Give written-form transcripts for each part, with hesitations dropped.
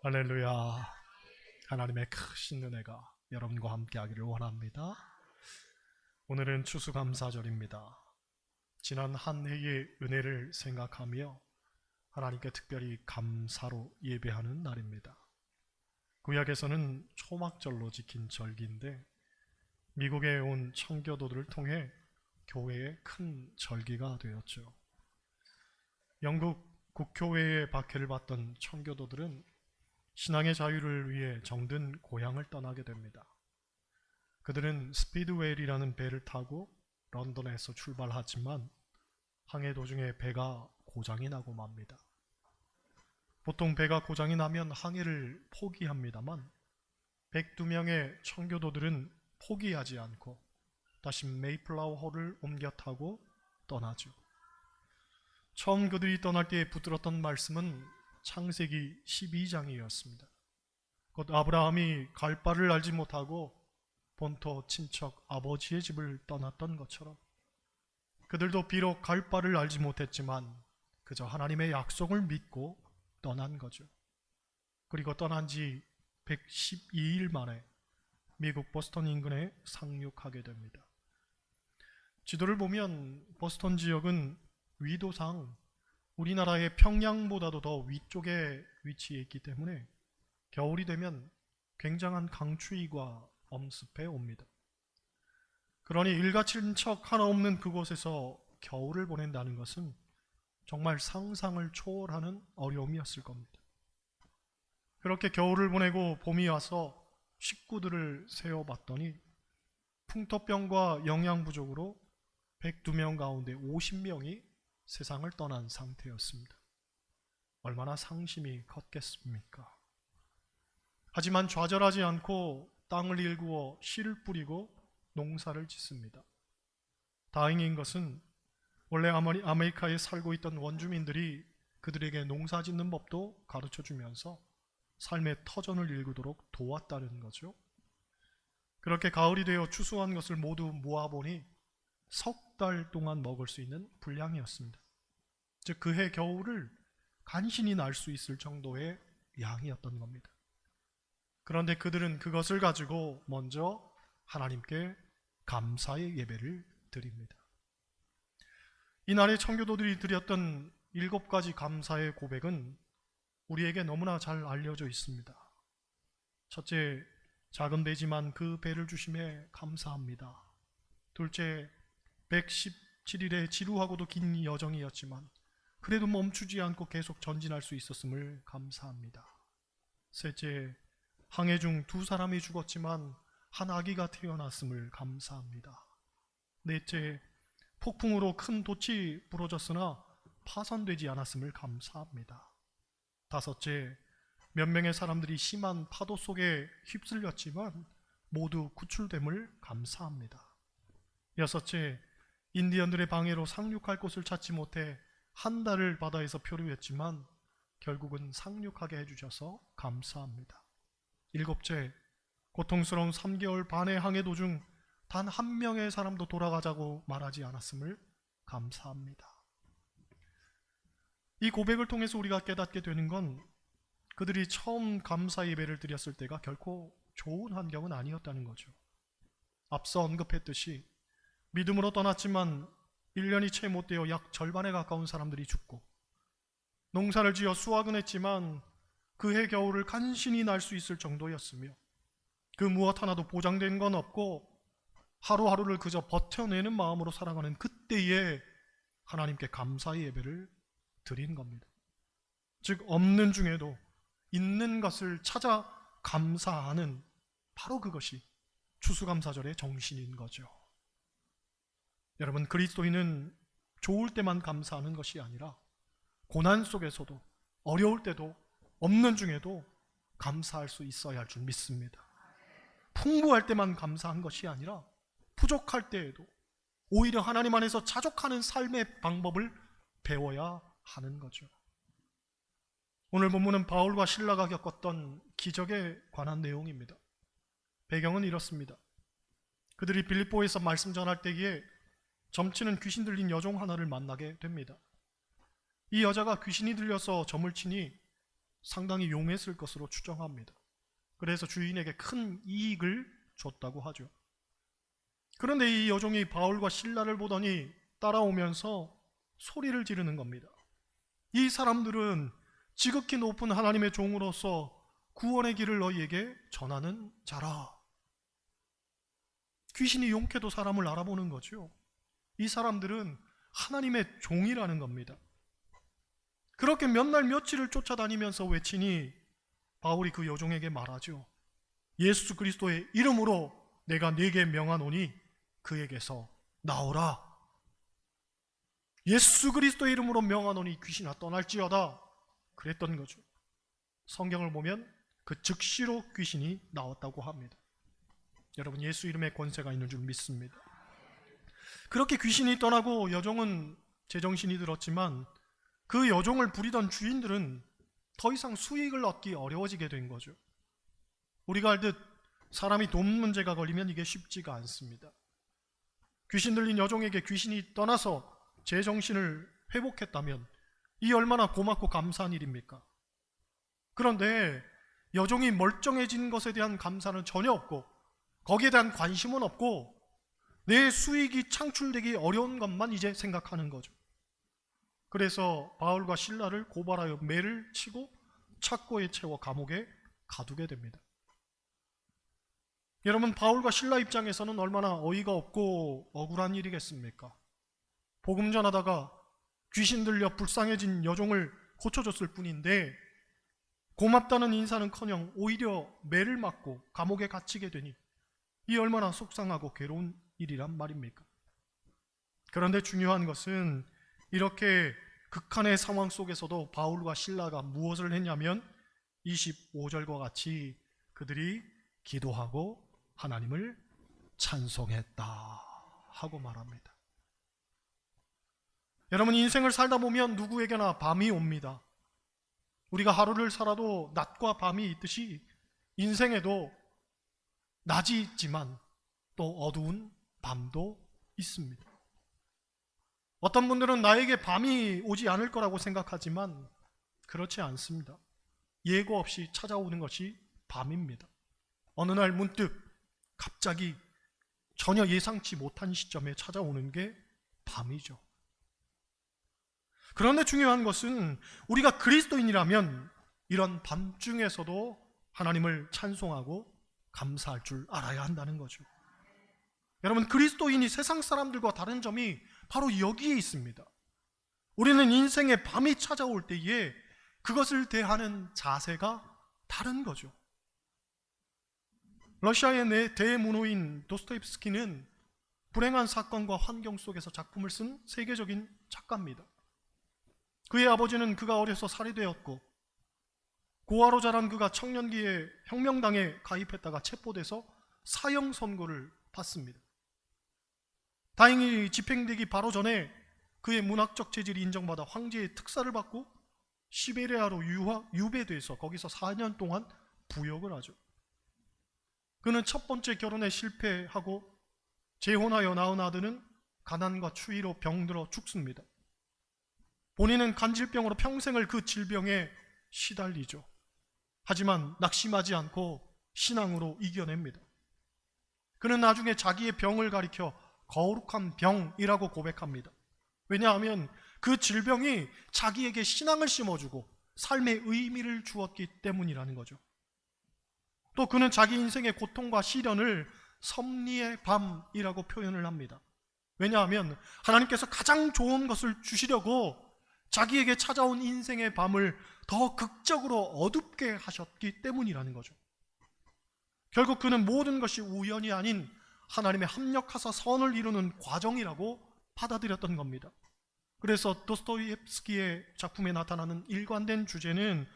할렐루야. 하나님의 크신 은혜가 여러분과 함께 하기를 원합니다. 오늘은 추수감사절입니다. 지난 한 해의 은혜를 생각하며 하나님께 특별히 감사로 예배하는 날입니다. 구약에서는 초막절로 지킨 절기인데 미국에 온 청교도들을 통해 교회의 큰 절기가 되었죠. 영국 국교회의 박해를 받던 청교도들은 신앙의 자유를 위해 정든 고향을 떠나게 됩니다. 그들은 스피드웨일이라는 배를 타고 런던에서 출발하지만 항해 도중에 배가 고장이 나고 맙니다. 보통 배가 고장이 나면 항해를 포기합니다만 102명의 청교도들은 포기하지 않고 다시 메이플라워 호를 옮겨 타고 떠나죠. 처음 그들이 떠날 때 붙들었던 말씀은 창세기 12장이었습니다. 곧 아브라함이 갈 바를 알지 못하고 본토 친척 아버지의 집을 떠났던 것처럼 그들도 비록 갈 바를 알지 못했지만 그저 하나님의 약속을 믿고 떠난 거죠. 그리고 떠난 지 112일 만에 미국 보스턴 인근에 상륙하게 됩니다. 지도를 보면 보스턴 지역은 위도상 우리나라의 평양보다도 더 위쪽에 위치해 있기 때문에 겨울이 되면 굉장한 강추위가 엄습해 옵니다. 그러니 일가친척 하나 없는 그곳에서 겨울을 보낸다는 것은 정말 상상을 초월하는 어려움이었을 겁니다. 그렇게 겨울을 보내고 봄이 와서 식구들을 세어봤더니 풍토병과 영양 부족으로 102명 가운데 50명이 세상을 떠난 상태였습니다. 얼마나 상심이 컸겠습니까? 하지만 좌절하지 않고 땅을 일구어 씨를 뿌리고 농사를 짓습니다. 다행인 것은 원래 아메리카에 살고 있던 원주민들이 그들에게 농사 짓는 법도 가르쳐 주면서 삶의 터전을 일구도록 도왔다는 거죠. 그렇게 가을이 되어 추수한 것을 모두 모아보니 석 달 동안 먹을 수 있는 분량이었습니다. 즉 그해 겨울을 간신히 날 수 있을 정도의 양이었던 겁니다. 그런데 그들은 그것을 가지고 먼저 하나님께 감사의 예배를 드립니다. 이날의 청교도들이 드렸던 7가지 감사의 고백은 우리에게 너무나 잘 알려져 있습니다. 첫째, 작은 배지만 그 배를 주심에 감사합니다. 둘째, 117일의 지루하고도 긴 여정이었지만 그래도 멈추지 않고 계속 전진할 수 있었음을 감사합니다. 셋째, 항해 중 2사람이 죽었지만 한 아기가 태어났음을 감사합니다. 넷째, 폭풍으로 큰 돛이 부러졌으나 파손되지 않았음을 감사합니다. 다섯째, 몇 명의 사람들이 심한 파도 속에 휩쓸렸지만 모두 구출됨을 감사합니다. 여섯째, 인디언들의 방해로 상륙할 곳을 찾지 못해 한 달을 바다에서 표류했지만 결국은 상륙하게 해주셔서 감사합니다. 일곱째, 고통스러운 3개월 반의 항해 도중 단 한 명의 사람도 돌아가자고 말하지 않았음을 감사합니다. 이 고백을 통해서 우리가 깨닫게 되는 건 그들이 처음 감사 예배를 드렸을 때가 결코 좋은 환경은 아니었다는 거죠. 앞서 언급했듯이 믿음으로 떠났지만 1년이 채 못 되어 약 절반에 가까운 사람들이 죽고 농사를 지어 수확은 했지만 그해 겨울을 간신히 날 수 있을 정도였으며 그 무엇 하나도 보장된 건 없고 하루하루를 그저 버텨내는 마음으로 살아가는 그때에 하나님께 감사의 예배를 드린 겁니다. 즉 없는 중에도 있는 것을 찾아 감사하는 바로 그것이 추수감사절의 정신인 거죠. 여러분, 그리스도인은 좋을 때만 감사하는 것이 아니라 고난 속에서도 어려울 때도 없는 중에도 감사할 수 있어야 할 줄 믿습니다. 풍부할 때만 감사한 것이 아니라 부족할 때에도 오히려 하나님 안에서 자족하는 삶의 방법을 배워야 하는 거죠. 오늘 본문은 바울과 실라가 겪었던 기적에 관한 내용입니다. 배경은 이렇습니다. 그들이 빌립보에서 말씀 전할 때에 점치는 귀신 들린 여종 하나를 만나게 됩니다. 이 여자가 귀신이 들려서 점을 치니 상당히 용했을 것으로 추정합니다. 그래서 주인에게 큰 이익을 줬다고 하죠. 그런데 이 여종이 바울과 실라를 보더니 따라오면서 소리를 지르는 겁니다. 이 사람들은 지극히 높은 하나님의 종으로서 구원의 길을 너희에게 전하는 자라. 귀신이 용케도 사람을 알아보는 거죠. 이 사람들은 하나님의 종이라는 겁니다. 그렇게 몇 날 며칠을 쫓아다니면서 외치니 바울이 그 여종에게 말하죠. 예수 그리스도의 이름으로 내가 네게 명하노니 그에게서 나오라. 예수 그리스도의 이름으로 명하노니 귀신아 떠날지어다. 그랬던 거죠. 성경을 보면 그 즉시로 귀신이 나왔다고 합니다. 여러분, 예수 이름에 권세가 있는 줄 믿습니다. 그렇게 귀신이 떠나고 여종은 제정신이 들었지만 그 여종을 부리던 주인들은 더 이상 수익을 얻기 어려워지게 된 거죠. 우리가 알듯 사람이 돈 문제가 걸리면 이게 쉽지가 않습니다. 귀신 들린 여종에게 귀신이 떠나서 제정신을 회복했다면 이 얼마나 고맙고 감사한 일입니까? 그런데 여종이 멀쩡해진 것에 대한 감사는 전혀 없고 거기에 대한 관심은 없고 내 수익이 창출되기 어려운 것만 이제 생각하는 거죠. 그래서 바울과 실라를 고발하여 매를 치고 착고에 채워 감옥에 가두게 됩니다. 여러분, 바울과 실라 입장에서는 얼마나 어이가 없고 억울한 일이겠습니까? 복음 전하다가 귀신 들려 불쌍해진 여종을 고쳐줬을 뿐인데 고맙다는 인사는커녕 오히려 매를 맞고 감옥에 갇히게 되니 이 얼마나 속상하고 괴로운 일이란 말입니까? 그런데 중요한 것은 이렇게 극한의 상황 속에서도 바울과 실라가 무엇을 했냐면 25절과 같이 그들이 기도하고 하나님을 찬송했다 하고 말합니다. 여러분, 인생을 살다 보면 누구에게나 밤이 옵니다. 우리가 하루를 살아도 낮과 밤이 있듯이 인생에도 낮이 있지만 또 어두운 밤도 있습니다. 어떤 분들은 나에게 밤이 오지 않을 거라고 생각하지만 그렇지 않습니다. 예고 없이 찾아오는 것이 밤입니다. 어느 날 문득 갑자기 전혀 예상치 못한 시점에 찾아오는 게 밤이죠. 그런데 중요한 것은 우리가 그리스도인이라면 이런 밤중에서도 하나님을 찬송하고 감사할 줄 알아야 한다는 거죠. 여러분, 그리스도인이 세상 사람들과 다른 점이 바로 여기에 있습니다. 우리는 인생의 밤이 찾아올 때에 그것을 대하는 자세가 다른 거죠. 러시아의 대문호인 도스토옙스키는 불행한 사건과 환경 속에서 작품을 쓴 세계적인 작가입니다. 그의 아버지는 그가 어려서 살해되었고 고아로 자란 그가 청년기에 혁명당에 가입했다가 체포돼서 사형 선고를 받습니다. 다행히 집행되기 바로 전에 그의 문학적 재질이 인정받아 황제의 특사를 받고 시베리아로 유배돼서 거기서 4년 동안 부역을 하죠. 그는 첫 번째 결혼에 실패하고 재혼하여 낳은 아들은 가난과 추위로 병들어 죽습니다. 본인은 간질병으로 평생을 그 질병에 시달리죠. 하지만 낙심하지 않고 신앙으로 이겨냅니다. 그는 나중에 자기의 병을 가리켜 거룩한 병이라고 고백합니다. 왜냐하면 그 질병이 자기에게 신앙을 심어주고 삶의 의미를 주었기 때문이라는 거죠. 또 그는 자기 인생의 고통과 시련을 섭리의 밤이라고 표현을 합니다. 왜냐하면 하나님께서 가장 좋은 것을 주시려고 자기에게 찾아온 인생의 밤을 더 극적으로 어둡게 하셨기 때문이라는 거죠. 결국 그는 모든 것이 우연이 아닌 하나님의 합력하사 선을 이루는 과정이라고 받아들였던 겁니다. 그래서 도스토옙스키의 작품에 나타나는 일관된 주제는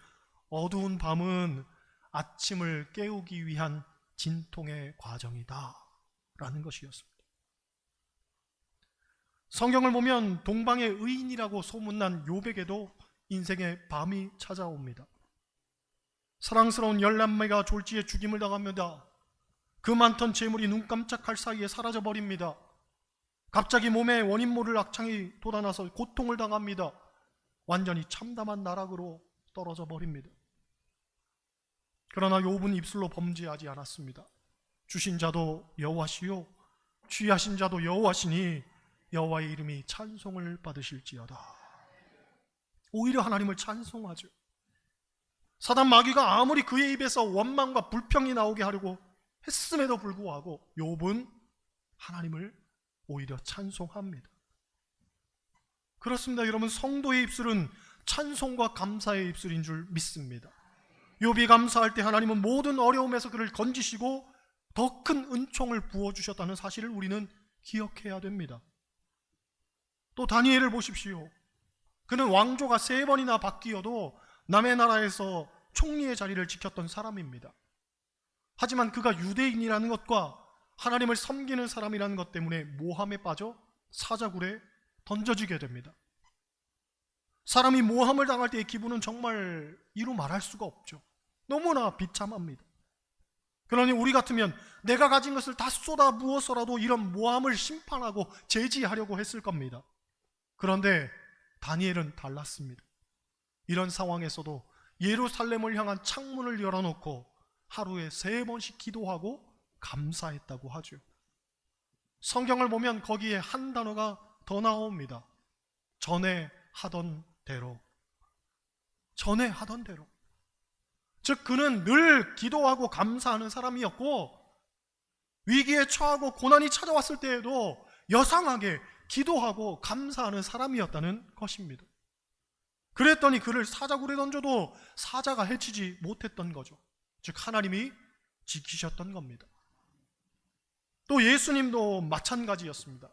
어두운 밤은 아침을 깨우기 위한 진통의 과정이다 라는 것이었습니다. 성경을 보면 동방의 의인이라고 소문난 욥에게도 인생의 밤이 찾아옵니다. 사랑스러운 열남매가 졸지에 죽임을 당합니다. 그 많던 재물이 눈 깜짝할 사이에 사라져버립니다. 갑자기 몸에 원인 모를 악창이 돋아나서 고통을 당합니다. 완전히 참담한 나락으로 떨어져 버립니다. 그러나 욥은 입술로 범죄하지 않았습니다. 주신 자도 여호와시요 취하신 자도 여호와시니 여호와의 이름이 찬송을 받으실지어다. 오히려 하나님을 찬송하죠. 사단 마귀가 아무리 그의 입에서 원망과 불평이 나오게 하려고 했음에도 불구하고 욥은 하나님을 오히려 찬송합니다. 그렇습니다. 여러분, 성도의 입술은 찬송과 감사의 입술인 줄 믿습니다. 욥이 감사할 때 하나님은 모든 어려움에서 그를 건지시고 더 큰 은총을 부어주셨다는 사실을 우리는 기억해야 됩니다. 또 다니엘을 보십시오. 그는 왕조가 3번이나 바뀌어도 남의 나라에서 총리의 자리를 지켰던 사람입니다. 하지만 그가 유대인이라는 것과 하나님을 섬기는 사람이라는 것 때문에 모함에 빠져 사자굴에 던져지게 됩니다. 사람이 모함을 당할 때의 기분은 정말 이루 말할 수가 없죠. 너무나 비참합니다. 그러니 우리 같으면 내가 가진 것을 다 쏟아 부어서라도 이런 모함을 심판하고 제지하려고 했을 겁니다. 그런데 다니엘은 달랐습니다. 이런 상황에서도 예루살렘을 향한 창문을 열어놓고 하루에 3번씩 기도하고 감사했다고 하죠. 성경을 보면 거기에 한 단어가 더 나옵니다. 전에 하던 대로. 전에 하던 대로. 즉 그는 늘 기도하고 감사하는 사람이었고 위기에 처하고 고난이 찾아왔을 때에도 여상하게 기도하고 감사하는 사람이었다는 것입니다. 그랬더니 그를 사자굴에 던져도 사자가 해치지 못했던 거죠. 즉 하나님이 지키셨던 겁니다. 또 예수님도 마찬가지였습니다.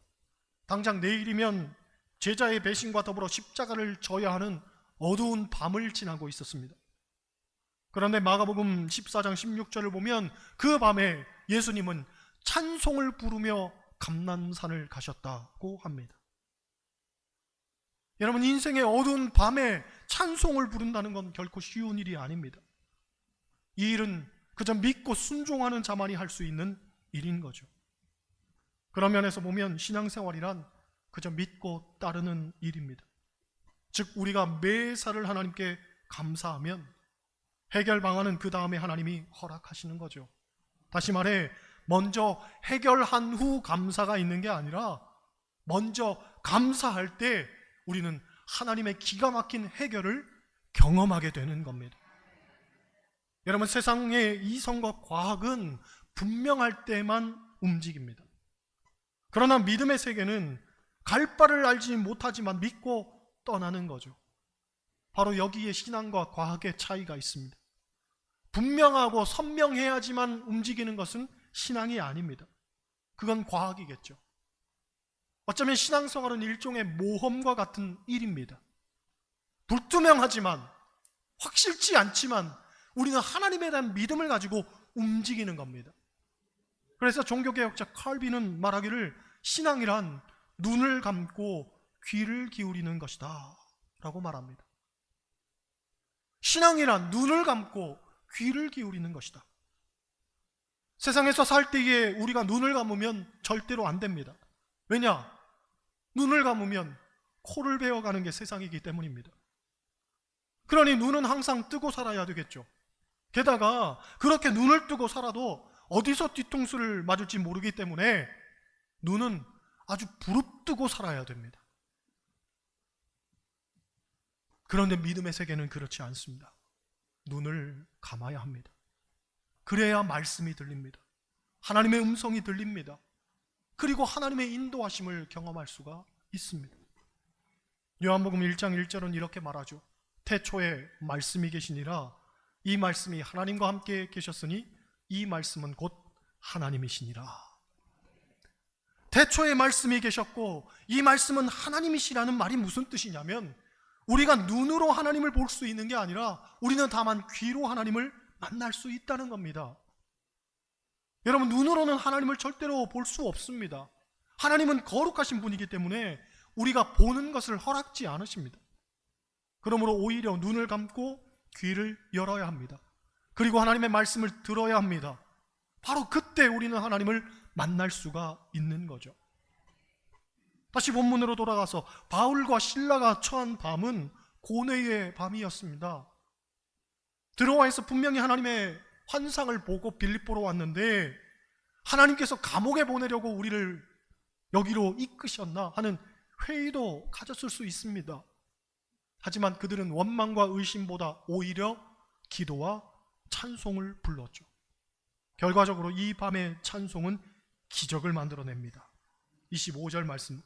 당장 내일이면 제자의 배신과 더불어 십자가를 져야 하는 어두운 밤을 지나고 있었습니다. 그런데 마가복음 14장 16절을 보면 그 밤에 예수님은 찬송을 부르며 감난산을 가셨다고 합니다. 여러분, 인생의 어두운 밤에 찬송을 부른다는 건 결코 쉬운 일이 아닙니다. 이 일은 그저 믿고 순종하는 자만이 할 수 있는 일인 거죠. 그런 면에서 보면 신앙생활이란 그저 믿고 따르는 일입니다. 즉 우리가 매사를 하나님께 감사하면 해결 방안은 그 다음에 하나님이 허락하시는 거죠. 다시 말해 먼저 해결한 후 감사가 있는 게 아니라 먼저 감사할 때 우리는 하나님의 기가 막힌 해결을 경험하게 되는 겁니다. 여러분, 세상의 이성과 과학은 분명할 때만 움직입니다. 그러나 믿음의 세계는 갈 바를 알지 못하지만 믿고 떠나는 거죠. 바로 여기에 신앙과 과학의 차이가 있습니다. 분명하고 선명해야지만 움직이는 것은 신앙이 아닙니다. 그건 과학이겠죠. 어쩌면 신앙생활은 일종의 모험과 같은 일입니다. 불투명하지만 확실치 않지만 우리는 하나님에 대한 믿음을 가지고 움직이는 겁니다. 그래서 종교개혁자 칼빈은 말하기를 신앙이란 눈을 감고 귀를 기울이는 것이다 라고 말합니다. 신앙이란 눈을 감고 귀를 기울이는 것이다. 세상에서 살 때에 우리가 눈을 감으면 절대로 안 됩니다. 왜냐? 눈을 감으면 코를 베어가는 게 세상이기 때문입니다. 그러니 눈은 항상 뜨고 살아야 되겠죠. 게다가 그렇게 눈을 뜨고 살아도 어디서 뒤통수를 맞을지 모르기 때문에 눈은 아주 부릅뜨고 살아야 됩니다. 그런데 믿음의 세계는 그렇지 않습니다. 눈을 감아야 합니다. 그래야 말씀이 들립니다. 하나님의 음성이 들립니다. 그리고 하나님의 인도하심을 경험할 수가 있습니다. 요한복음 1장 1절은 이렇게 말하죠. 태초에 말씀이 계시니라. 이 말씀이 하나님과 함께 계셨으니 이 말씀은 곧 하나님이시니라. 태초에 말씀이 계셨고 이 말씀은 하나님이시라는 말이 무슨 뜻이냐면 우리가 눈으로 하나님을 볼 수 있는 게 아니라 우리는 다만 귀로 하나님을 만날 수 있다는 겁니다. 여러분, 눈으로는 하나님을 절대로 볼 수 없습니다. 하나님은 거룩하신 분이기 때문에 우리가 보는 것을 허락지 않으십니다. 그러므로 오히려 눈을 감고 귀를 열어야 합니다. 그리고 하나님의 말씀을 들어야 합니다. 바로 그때 우리는 하나님을 만날 수가 있는 거죠. 다시 본문으로 돌아가서 바울과 실라가 처한 밤은 고뇌의 밤이었습니다. 드로아에서 분명히 하나님의 환상을 보고 빌립보로 왔는데 하나님께서 감옥에 보내려고 우리를 여기로 이끄셨나 하는 회의도 가졌을 수 있습니다. 하지만 그들은 원망과 의심보다 오히려 기도와 찬송을 불렀죠. 결과적으로 이 밤의 찬송은 기적을 만들어냅니다. 25절 말씀,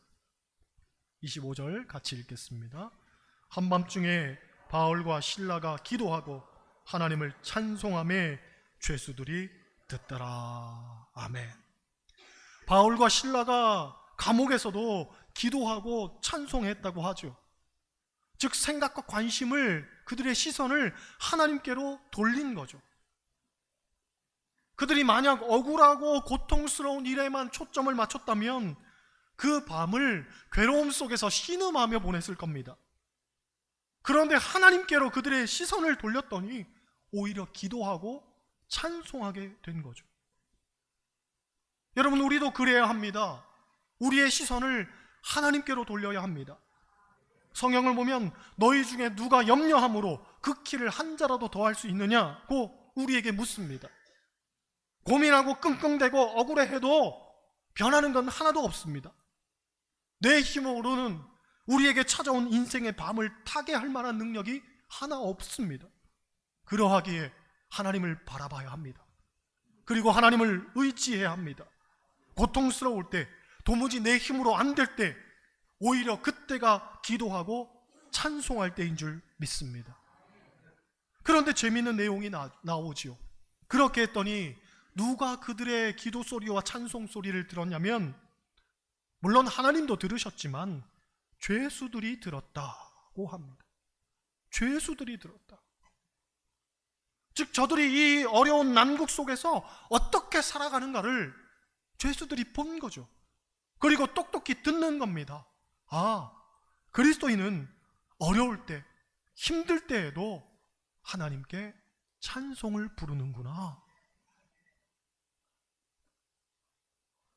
25절 같이 읽겠습니다. 한밤중에 바울과 실라가 기도하고 하나님을 찬송하며 죄수들이 듣더라. 아멘. 바울과 실라가 감옥에서도 기도하고 찬송했다고 하죠. 즉 생각과 관심을, 그들의 시선을 하나님께로 돌린 거죠. 그들이 만약 억울하고 고통스러운 일에만 초점을 맞췄다면 그 밤을 괴로움 속에서 신음하며 보냈을 겁니다. 그런데 하나님께로 그들의 시선을 돌렸더니 오히려 기도하고 찬송하게 된 거죠. 여러분, 우리도 그래야 합니다. 우리의 시선을 하나님께로 돌려야 합니다. 성경을 보면 너희 중에 누가 염려함으로 그 키를 한 자라도 더할 수 있느냐고 우리에게 묻습니다. 고민하고 끙끙대고 억울해해도 변하는 건 하나도 없습니다. 내 힘으로는 우리에게 찾아온 인생의 밤을 타게 할 만한 능력이 하나 없습니다. 그러하기에 하나님을 바라봐야 합니다. 그리고 하나님을 의지해야 합니다. 고통스러울 때, 도무지 내 힘으로 안 될 때, 오히려 그때가 기도하고 찬송할 때인 줄 믿습니다. 그런데 재미있는 내용이 나오지요. 그렇게 했더니 누가 그들의 기도 소리와 찬송 소리를 들었냐면, 물론 하나님도 들으셨지만 죄수들이 들었다고 합니다. 죄수들이 들었다. 즉 저들이 이 어려운 난국 속에서 어떻게 살아가는가를 죄수들이 본 거죠. 그리고 똑똑히 듣는 겁니다. 아, 그리스도인은 어려울 때, 힘들 때에도 하나님께 찬송을 부르는구나.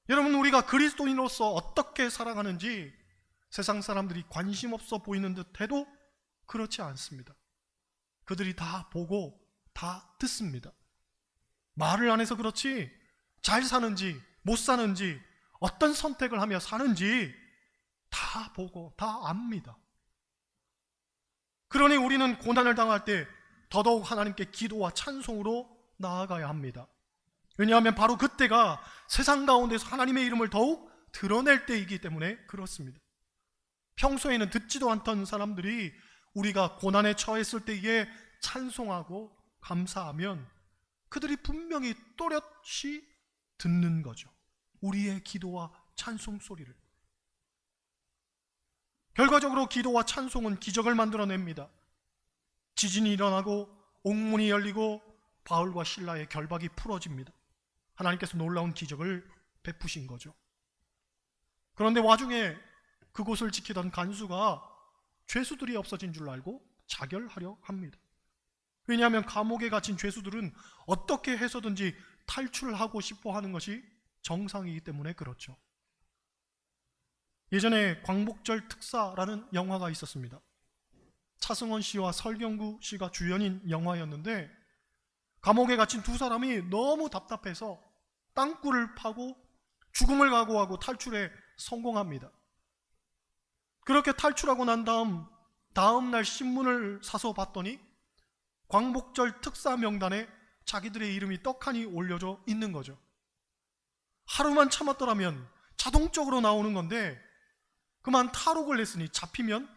여러분, 우리가 그리스도인으로서 어떻게 살아가는지 세상 사람들이 관심 없어 보이는 듯 해도 그렇지 않습니다. 그들이 다 보고 다 듣습니다. 말을 안 해서 그렇지 잘 사는지 못 사는지 어떤 선택을 하며 사는지 다 보고 다 압니다. 그러니 우리는 고난을 당할 때 더더욱 하나님께 기도와 찬송으로 나아가야 합니다. 왜냐하면 바로 그때가 세상 가운데서 하나님의 이름을 더욱 드러낼 때이기 때문에 그렇습니다. 평소에는 듣지도 않던 사람들이 우리가 고난에 처했을 때에 찬송하고 감사하면 그들이 분명히 또렷이 듣는 거죠. 우리의 기도와 찬송 소리를. 결과적으로 기도와 찬송은 기적을 만들어냅니다. 지진이 일어나고 옥문이 열리고 바울과 실라의 결박이 풀어집니다. 하나님께서 놀라운 기적을 베푸신 거죠. 그런데 와중에 그곳을 지키던 간수가 죄수들이 없어진 줄 알고 자결하려 합니다. 왜냐하면 감옥에 갇힌 죄수들은 어떻게 해서든지 탈출하고 싶어 하는 것이 정상이기 때문에 그렇죠. 예전에 광복절 특사라는 영화가 있었습니다. 차승원 씨와 설경구 씨가 주연인 영화였는데, 감옥에 갇힌 두 사람이 너무 답답해서 땅굴을 파고 죽음을 각오하고 탈출에 성공합니다. 그렇게 탈출하고 난 다음 날 신문을 사서 봤더니 광복절 특사 명단에 자기들의 이름이 떡하니 올려져 있는 거죠. 하루만 참았더라면 자동적으로 나오는 건데 그만 탈옥을 했으니 잡히면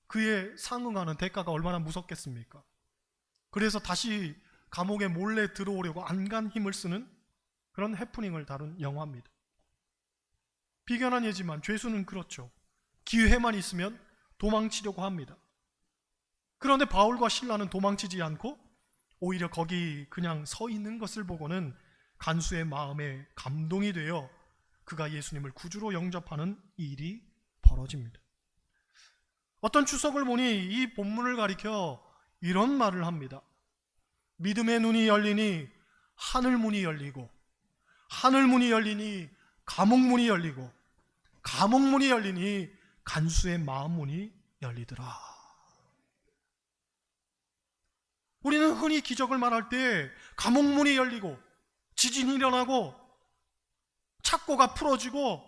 그에 상응하는 대가가 얼마나 무섭겠습니까? 그래서 다시 감옥에 몰래 들어오려고 안간 힘을 쓰는 그런 해프닝을 다룬 영화입니다. 비견한 예지만 죄수는 그렇죠. 기회만 있으면 도망치려고 합니다. 그런데 바울과 실라는 도망치지 않고 오히려 거기 그냥 서 있는 것을 보고는 간수의 마음에 감동이 되어 그가 예수님을 구주로 영접하는 일이 벌어집니다. 어떤 주석을 보니 이 본문을 가리켜 이런 말을 합니다. 믿음의 눈이 열리니 하늘문이 열리고, 하늘문이 열리니 감옥문이 열리고, 감옥문이 열리니 간수의 마음문이 열리더라. 우리는 흔히 기적을 말할 때 감옥문이 열리고 지진이 일어나고 착고가 풀어지고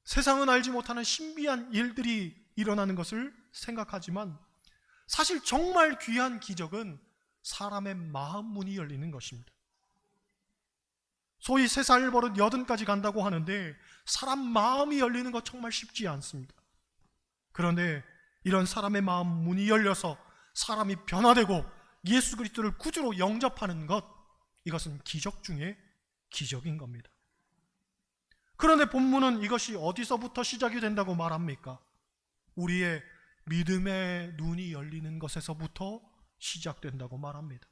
세상은 알지 못하는 신비한 일들이 일어나는 것을 생각하지만 사실 정말 귀한 기적은 사람의 마음 문이 열리는 것입니다. 소위 3살 버릇 80까지 간다고 하는데 사람 마음이 열리는 것 정말 쉽지 않습니다. 그런데 이런 사람의 마음 문이 열려서 사람이 변화되고 예수 그리스도를 구주로 영접하는 것, 이것은 기적 중에 기적인 겁니다. 그런데 본문은 이것이 어디서부터 시작이 된다고 말합니까? 우리의 믿음의 눈이 열리는 것에서부터 시작된다고 말합니다.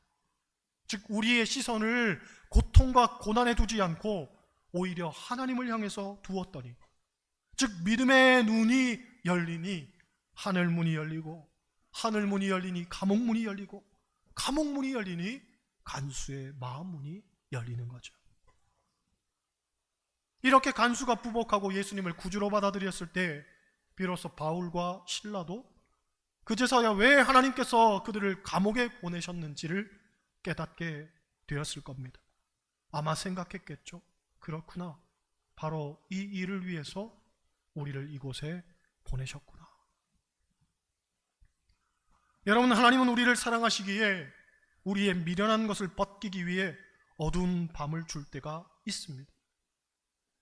즉 우리의 시선을 고통과 고난에 두지 않고 오히려 하나님을 향해서 두었더니, 즉 믿음의 눈이 열리니 하늘 문이 열리고, 하늘 문이 열리니 감옥 문이 열리고, 감옥 문이 열리니 간수의 마음 문이 열리는 거죠. 이렇게 간수가 부복하고 예수님을 구주로 받아들였을 때 비로소 바울과 실라도 그제서야 왜 하나님께서 그들을 감옥에 보내셨는지를 깨닫게 되었을 겁니다. 아마 생각했겠죠. 그렇구나. 바로 이 일을 위해서 우리를 이곳에 보내셨구나. 여러분, 하나님은 우리를 사랑하시기에 우리의 미련한 것을 벗기기 위해 어두운 밤을 줄 때가 있습니다.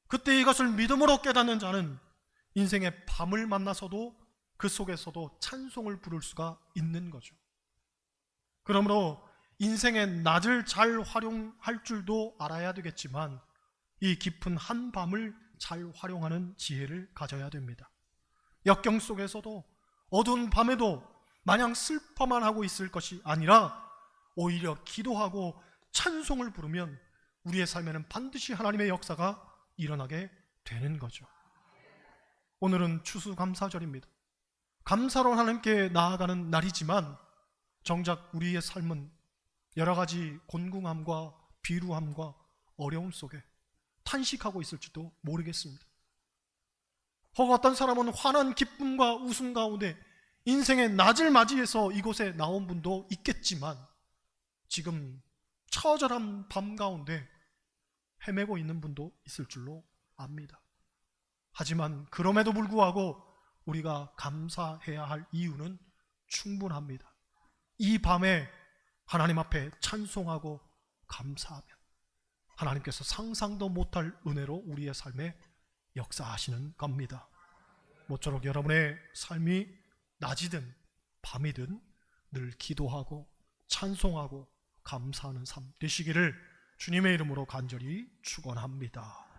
그때 이것을 믿음으로 깨닫는 자는 인생의 밤을 만나서도 그 속에서도 찬송을 부를 수가 있는 거죠. 그러므로 인생의 낮을 잘 활용할 줄도 알아야 되겠지만 이 깊은 한 밤을 잘 활용하는 지혜를 가져야 됩니다. 역경 속에서도 어두운 밤에도 마냥 슬퍼만 하고 있을 것이 아니라 오히려 기도하고 찬송을 부르면 우리의 삶에는 반드시 하나님의 역사가 일어나게 되는 거죠. 오늘은 추수감사절입니다. 감사로 하나님께 나아가는 날이지만 정작 우리의 삶은 여러 가지 곤궁함과 비루함과 어려움 속에 탄식하고 있을지도 모르겠습니다. 혹 어떤 사람은 환한 기쁨과 웃음 가운데 인생의 낮을 맞이해서 이곳에 나온 분도 있겠지만 지금 처절한 밤 가운데 헤매고 있는 분도 있을 줄로 압니다. 하지만 그럼에도 불구하고 우리가 감사해야 할 이유는 충분합니다. 이 밤에 하나님 앞에 찬송하고 감사하면 하나님께서 상상도 못할 은혜로 우리의 삶에 역사하시는 겁니다. 모쪼록 여러분의 삶이 낮이든 밤이든 늘 기도하고 찬송하고 감사하는 삶 되시기를 주님의 이름으로 간절히 축원합니다.